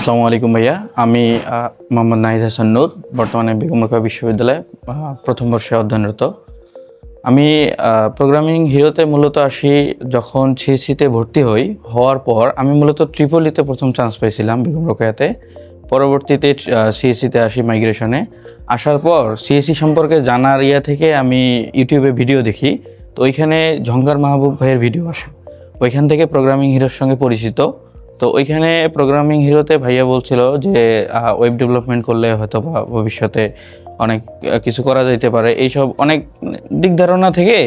আসসালামু আলাইকুম ভাইয়া। আমি মোহাম্মদ নাহিদ হাসান নূর, বর্তমানে বেগম রোকেয়া বিশ্ববিদ্যালয়ে প্রথম বর্ষে অধ্যয়নরত। আমি প্রোগ্রামিং হিরোতে মূলত আসি যখন সিএসসিতে ভর্তি হওয়ার পর আমি মূলত ট্রিপলিতে প্রথম চান্স পেয়েছিলাম বেগম রোকেয়াতে। পরবর্তীতে সিএসসিতে আসি মাইগ্রেশনে। আসার পর সিএসসি সম্পর্কে জানার থেকে আমি ইউটিউবে ভিডিও দেখি, তো ওইখানে ঝঙ্কার মাহবুব ভাইয়ের ভিডিও আসে। ওইখান থেকে প্রোগ্রামিং হিরোর সঙ্গে পরিচিত। তো ওইখানে প্রোগ্রামিং হিরোতে ভাইয়া বলছিল যে ওয়েব ডেভেলপমেন্ট করলে হয়তো বা ভবিষ্যতে অনেক কিছু করা যেতে পারে। এইসব অনেক দিক ধারণা থেকে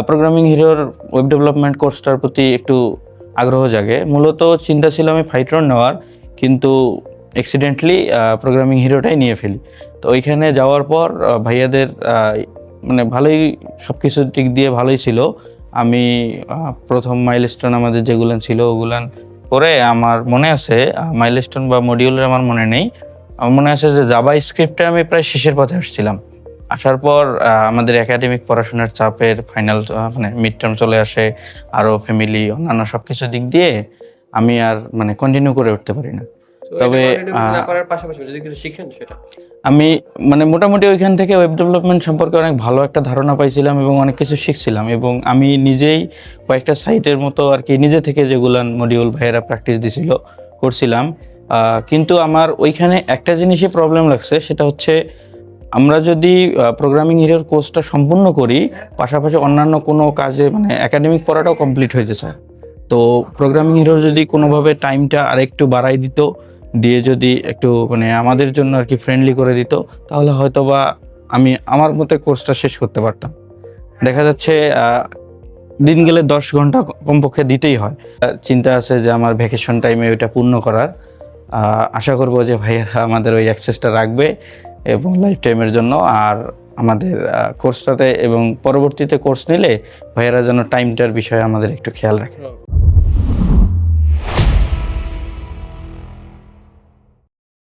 প্রোগ্রামিং হিরোর ওয়েব ডেভেলপমেন্ট কোর্সটার প্রতি একটু আগ্রহ জাগে। মূলত চিন্তা ছিল আমি ফাইট্রন নেওয়ার, কিন্তু অ্যাক্সিডেন্টলি প্রোগ্রামিং হিরোটাই নিয়ে ফেলি। তো ওইখানে যাওয়ার পর ভাইয়াদের মানে ভালোই সব কিছুর দিক দিয়ে ভালোই ছিল। আমি প্রথম মাইলস্টোন আমাদের যেগুলান ছিল ওগুলান করে আমার মনে আছে, মাইলস্টোন বা মডিউলের আমার মনে নেই। আমার মনে আছে যে জাভা স্ক্রিপ্টে আমি প্রায় শেষের পথে আসছিলাম। আসার পর আমাদের একাডেমিক পড়াশোনার চাপের ফাইনাল মানে মিড টার্ম চলে আসে, আরও ফ্যামিলি অন্যান্য সব কিছু দিক দিয়ে আমি আর মানে কন্টিনিউ করে উঠতে পারি না। তবে আমি মানে মোটামুটি ওইখান থেকে ওয়েব ডেভেলপমেন্ট সম্পর্কে অনেক ভালো একটা ধারণা পাইছিলাম এবং অনেক কিছু শিখছিলাম, এবং আমি নিজেই কয়েকটা সাইটের মতো আর কি নিজে থেকে যেগুলান মডিউল ভাইয়েরা প্র্যাকটিস দিছিল করছিলাম। কিন্তু আমার ওইখানে একটা জিনিসই প্রবলেম লাগছে, সেটা হচ্ছে আমরা যদি প্রোগ্রামিং হিরোর কোর্সটা সম্পূর্ণ করি, পাশাপাশি অন্যান্য কোনো কাজে মানে একাডেমিক পড়াটাও কমপ্লিট হয়ে চায়। তো প্রোগ্রামিং হিরো যদি কোনোভাবে টাইমটা আরেকটু বাড়াই দিত, দিয়ে যদি একটু মানে আমাদের জন্য আর কি ফ্রেন্ডলি করে দিত, তাহলে হয়তো বা আমি আমার মতে কোর্সটা শেষ করতে পারতাম। দেখা যাচ্ছে দিন গেলে 10 ঘন্টা কমপক্ষে দিতেই হয়। চিন্তা আছে যে আমার ভ্যাকেশন টাইমে ওইটা পূর্ণ করার। আশা করব যে ভাইয়েরা আমাদের ওই অ্যাক্সেসটা রাখবে এবং লাইফ টাইমের জন্য। আর আমাদের কোর্সটাতে এবং পরবর্তীতে কোর্স নিলে ভাইয়েরা যেন টাইমটার বিষয়ে আমাদের একটু খেয়াল রাখে।